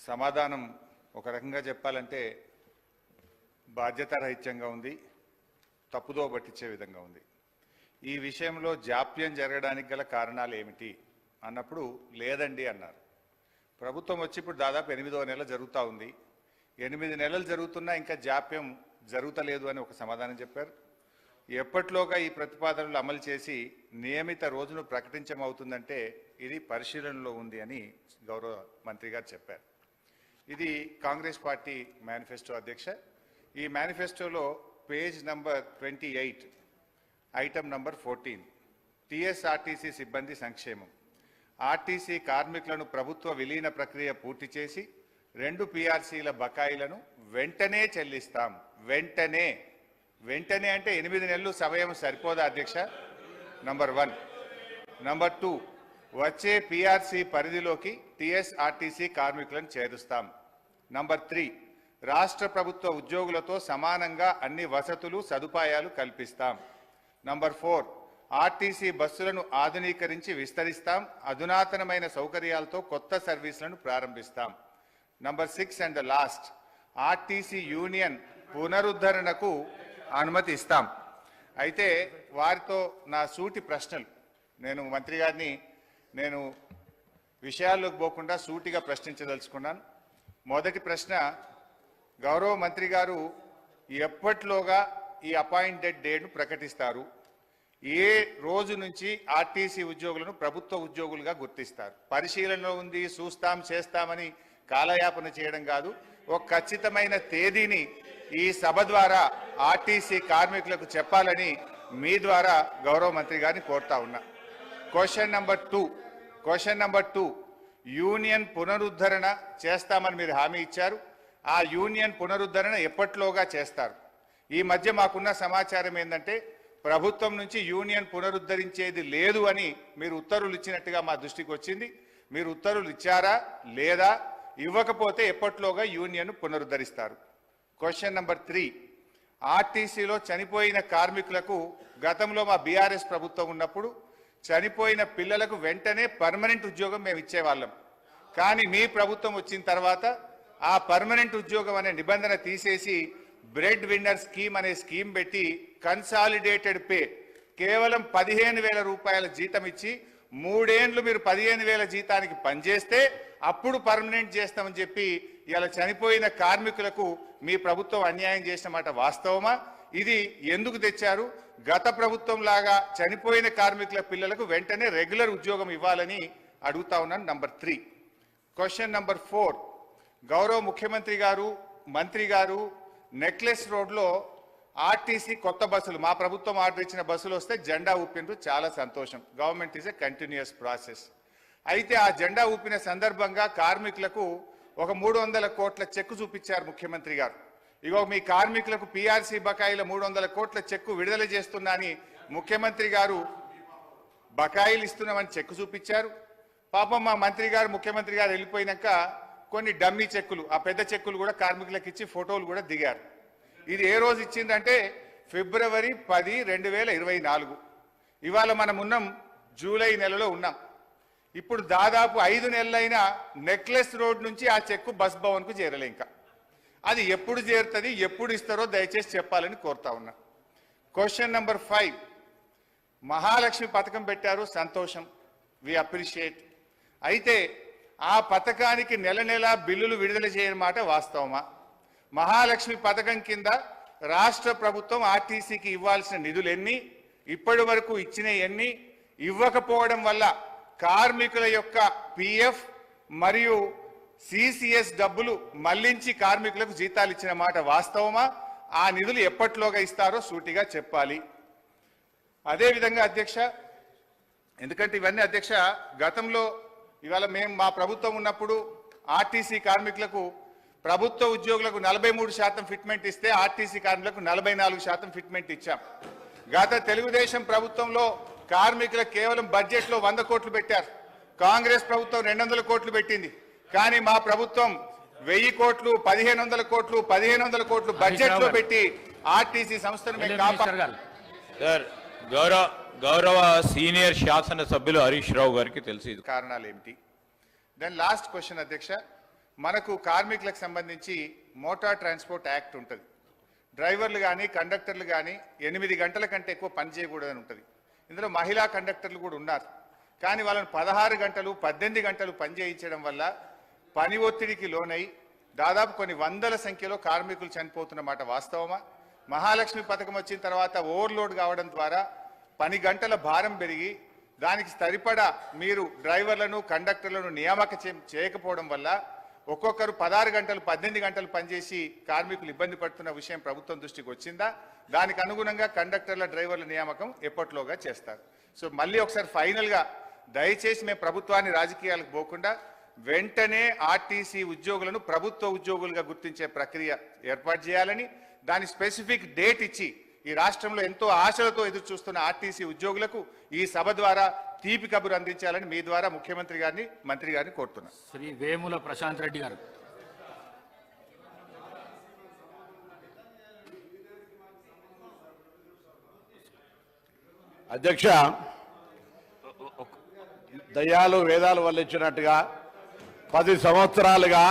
సమాధానం ఒక రకంగా చెప్పాలంటే బాధ్యతారహిత్యంగా ఉంది, తప్పుదో పట్టించే విధంగా ఉంది. ఈ విషయంలో జాప్యం జరగడానికి గల కారణాలు ఏమిటి అన్నప్పుడు లేదండి అన్నారు. ప్రభుత్వం వచ్చి ఇప్పుడు దాదాపు 8వ నెల జరుగుతూ ఉంది. 8 నెలలు జరుగుతున్నా ఇంకా జాప్యం జరుగుతలేదు అని ఒక సమాధానం చెప్పారు. ఎప్పట్లోగా ఈ ప్రతిపాదనలు అమలు చేసి నియమిత రోజును ప్రకటించమవుతుందంటే ఇది పరిశీలనలో ఉంది అని గౌరవ మంత్రి గారు చెప్పారు. ఇది కాంగ్రెస్ పార్టీ మేనిఫెస్టో అధ్యక్ష. ఈ మేనిఫెస్టోలో page number 28 item number 14 TSRTC సిబ్బంది సంక్షేమం. ఆర్టీసీ కార్మికులను ప్రభుత్వ విలీన ప్రక్రియ పూర్తి చేసి 2 పీఆర్సీల బకాయిలను వెంటనే చెల్లిస్తాం. వెంటనే అంటే 8 నెలలు సమయం సరిపోదా అధ్యక్ష? నంబర్ 1. నంబర్ 2, వచ్చే పీఆర్సీ పరిధిలోకి టీఎస్ఆర్టీసీ కార్మికులను చేరుస్తాం. నంబర్ 3, రాష్ట్ర ప్రభుత్వ ఉద్యోగులతో సమానంగా అన్ని వసతులు సదుపాయాలు కల్పిస్తాం. నంబర్ 4, ఆర్టీసీ బస్సులను ఆధునీకరించి విస్తరిస్తాం. అధునాతనమైన సౌకర్యాలతో కొత్త సర్వీసులను ప్రారంభిస్తాం. Number 6 and the last, RTC union పునరుద్ధరణకు అనుమతి ఇస్తాం. అయితే వారితో నా సూటి ప్రశ్నలు, నేను మంత్రి గారిని విషయాల్లోకి పోకుండా సూటిగా ప్రశ్నించదలుచుకున్నాను. మొదటి ప్రశ్న, గౌరవ మంత్రి గారు ఎప్పట్లోగా ఈ అపాయింటెడ్ డేట్ను ప్రకటిస్తారు? ఏ రోజు నుంచి ఆర్టీసీ ఉద్యోగులను ప్రభుత్వ ఉద్యోగులుగా గుర్తిస్తారు? పరిశీలనలో ఉంది, చూస్తాం చేస్తామని కాలయాపన చేయడం కాదు. ఒక ఖచ్చితమైన తేదీని ఈ సభ ద్వారా ఆర్టీసీ కార్మికులకు చెప్పాలని మీ ద్వారా గౌరవ మంత్రి గారిని కోరుతా ఉన్నా. క్వశ్చన్ నంబర్ 2, యూనియన్ పునరుద్ధరణ చేస్తామని మీరు హామీ ఇచ్చారు. ఆ యూనియన్ పునరుద్ధరణ ఎప్పట్లోగా చేస్తారు? ఈ మధ్య మాకున్న సమాచారం ఏంటంటే ప్రభుత్వం నుంచి యూనియన్ పునరుద్ధరించేది లేదు అని మీరు ఉత్తర్వులు ఇచ్చినట్టుగా మా దృష్టికి వచ్చింది. మీరు ఉత్తర్వులు ఇచ్చారా లేదా? ఇవ్వకపోతే ఎప్పట్లోగా యూనియన్ పునరుద్ధరిస్తారు? క్వశ్చన్ నంబర్ 3, ఆర్టీసీలో చనిపోయిన కార్మికులకు గతంలో మా బీఆర్ఎస్ ప్రభుత్వం ఉన్నప్పుడు చనిపోయిన పిల్లలకు వెంటనే పర్మనెంట్ ఉద్యోగం మేము ఇచ్చేవాళ్ళం. కానీ మీ ప్రభుత్వం వచ్చిన తర్వాత ఆ పర్మనెంట్ ఉద్యోగం అనే నిబంధన తీసేసి బ్రెడ్ విన్నర్ స్కీమ్ అనే స్కీమ్ పెట్టి కన్సాలిడేటెడ్ పే కేవలం 15,000 రూపాయల జీతం ఇచ్చి 3 ఏళ్లు మీరు 15,000 జీతానికి పనిచేస్తే అప్పుడు పర్మనెంట్ చేస్తామని చెప్పి ఇలా చనిపోయిన కార్మికులకు మీ ప్రభుత్వం అన్యాయం చేసిన మాట వాస్తవమా? ఇది ఎందుకు తెచ్చారు? గత ప్రభుత్వం లాగా చనిపోయిన కార్మికుల పిల్లలకు వెంటనే రెగ్యులర్ ఉద్యోగం ఇవ్వాలని అడుగుతా ఉన్నాను. నంబర్ 3. క్వశ్చన్ నంబర్ 4, గౌరవ ముఖ్యమంత్రి గారు మంత్రి గారు నెక్లెస్ రోడ్లో ఆర్టీసీ కొత్త బస్సులు, మా ప్రభుత్వం ఆర్డర్ ఇచ్చిన బస్సులు వస్తే జెండా ఊపిండ్రు, చాలా సంతోషం. Government is a continuous process. అయితే ఆ జెండా ఊపిన సందర్భంగా కార్మికులకు ఒక 300 కోట్ల చెక్కు చూపించారు ముఖ్యమంత్రి గారు. ఇగో మీ కార్మికులకు పీఆర్సీ బకాయిల 300 కోట్ల చెక్కు విడుదల చేస్తున్నా అని ముఖ్యమంత్రి గారు బకాయిలు ఇస్తున్నామని చెక్కు చూపించారు. పాపం మా మంత్రి గారు ముఖ్యమంత్రి గారు వెళ్ళిపోయినాక కొన్ని డమ్మీ చెక్కులు, ఆ పెద్ద చెక్కులు కూడా కార్మికులకు ఇచ్చి ఫోటోలు కూడా దిగారు. ఇది ఏ రోజు ఇచ్చిందంటే ఫిబ్రవరి 10, 2024. ఇవాళ మనం ఉన్నాం జూలై నెలలో ఉన్నాం. ఇప్పుడు దాదాపు 5 నెలలైనా నెక్లెస్ రోడ్ నుంచి ఆ చెక్కు బస్ భవన్కు చేరలే. ఇంకా అది ఎప్పుడు చేరుతుంది, ఎప్పుడు ఇస్తారో దయచేసి చెప్పాలని కోరుతా ఉన్నా. క్వశ్చన్ నంబర్ 5, మహాలక్ష్మి పథకం పెట్టారు, సంతోషం, వి అప్రిషియేట్. అయితే ఆ పథకానికి నెల బిల్లులు విడుదల చేయని మాట వాస్తవమా? మహాలక్ష్మి పథకం కింద రాష్ట్ర ప్రభుత్వం ఆర్టీసీకి ఇవ్వాల్సిన నిధులు ఎన్ని, ఇప్పటి వరకు ఇచ్చిన ఎన్ని, ఇవ్వకపోవడం వల్ల కార్మికుల యొక్క పిఎఫ్ మరియు సిసిఎస్ డబ్బులు మళ్లించి కార్మికులకు జీతాలు ఇచ్చిన మాట వాస్తవమా? ఆ నిధులు ఎప్పట్లోగా ఇస్తారో సూటిగా చెప్పాలి. అదేవిధంగా అధ్యక్ష, ఎందుకంటే ఇవన్నీ అధ్యక్ష గతంలో, ఇవాళ మేము మా ప్రభుత్వం ఉన్నప్పుడు ఆర్టీసీ కార్మికులకు, ప్రభుత్వ ఉద్యోగులకు 43% ఫిట్మెంట్ ఇస్తే ఆర్టీసీ కార్మికులకు 44% ఫిట్మెంట్ ఇచ్చాం. గత తెలుగుదేశం ప్రభుత్వంలో కార్మికులకు కేవలం బడ్జెట్లో 100 కోట్లు పెట్టారు. కాంగ్రెస్ ప్రభుత్వం 200 కోట్లు పెట్టింది. కానీ మా ప్రభుత్వం 1000 కోట్లు, 1500 కోట్లు, 1500 కోట్లు బడ్జెట్లో పెట్టి ఆర్టీసీ సంస్థను మేము కాపాడాలి. సార్, గౌరవ సీనియర్ శాసన సభ్యులు హరీష్ రావు గారికి తెలిసి కారణాలు ఏమిటి? దెన్ లాస్ట్ క్వశ్చన్ అధ్యక్ష, మనకు కార్మికులకు సంబంధించి మోటార్ ట్రాన్స్పోర్ట్ యాక్ట్ ఉంటుంది. డ్రైవర్లు కానీ కండక్టర్లు కానీ 8 గంటల కంటే ఎక్కువ పని చేయకూడదని ఉంటుంది. ఇందులో మహిళా కండక్టర్లు కూడా ఉన్నారు. కానీ వాళ్ళని 16 గంటలు 18 గంటలు పని చేయించడం వల్ల పని ఒత్తిడికి లోనై దాదాపు కొన్ని వందల సంఖ్యలో కార్మికులు చనిపోతున్నమాట వాస్తవమా? మహాలక్ష్మి పథకం వచ్చిన తర్వాత ఓవర్లోడ్ కావడం ద్వారా పని గంటల భారం పెరిగి దానికి సరిపడా మీరు డ్రైవర్లను కండక్టర్లను నియామక చేయకపోవడం వల్ల ఒక్కొక్కరు 16 గంటలు 18 గంటలు పనిచేసి కార్మికులు ఇబ్బంది పడుతున్న విషయం ప్రభుత్వం దృష్టికి వచ్చిందా? దానికి అనుగుణంగా కండక్టర్ల డ్రైవర్ల నియామకం ఎప్పట్లోగా చేస్తారు. సో మళ్ళీ ఒకసారి ఫైనల్గా దయచేసి మేము ప్రభుత్వాన్ని రాజకీయాలకు పోకుండా వెంటనే ఆర్టీసీ ఉద్యోగులను ప్రభుత్వ ఉద్యోగులుగా గుర్తించే ప్రక్రియ ఏర్పాటు చేయాలని, దాని స్పెసిఫిక్ డేట్ ఇచ్చి ఈ రాష్ట్రంలో ఎంతో ఆశలతో ఎదురు చూస్తున్న ఆర్టీసీ ఉద్యోగులకు ఈ సభ ద్వారా తీపి కబురు అందించాలని మీ ద్వారా ముఖ్యమంత్రి గారిని మంత్రి గారిని కోరుతున్నాను. శ్రీ వేముల ప్రశాంత్ రెడ్డి గారు. అధ్యక్ష, దయ్యాలు వేదాలు వల్లించినట్టుగా 10 సంవత్సరాలుగా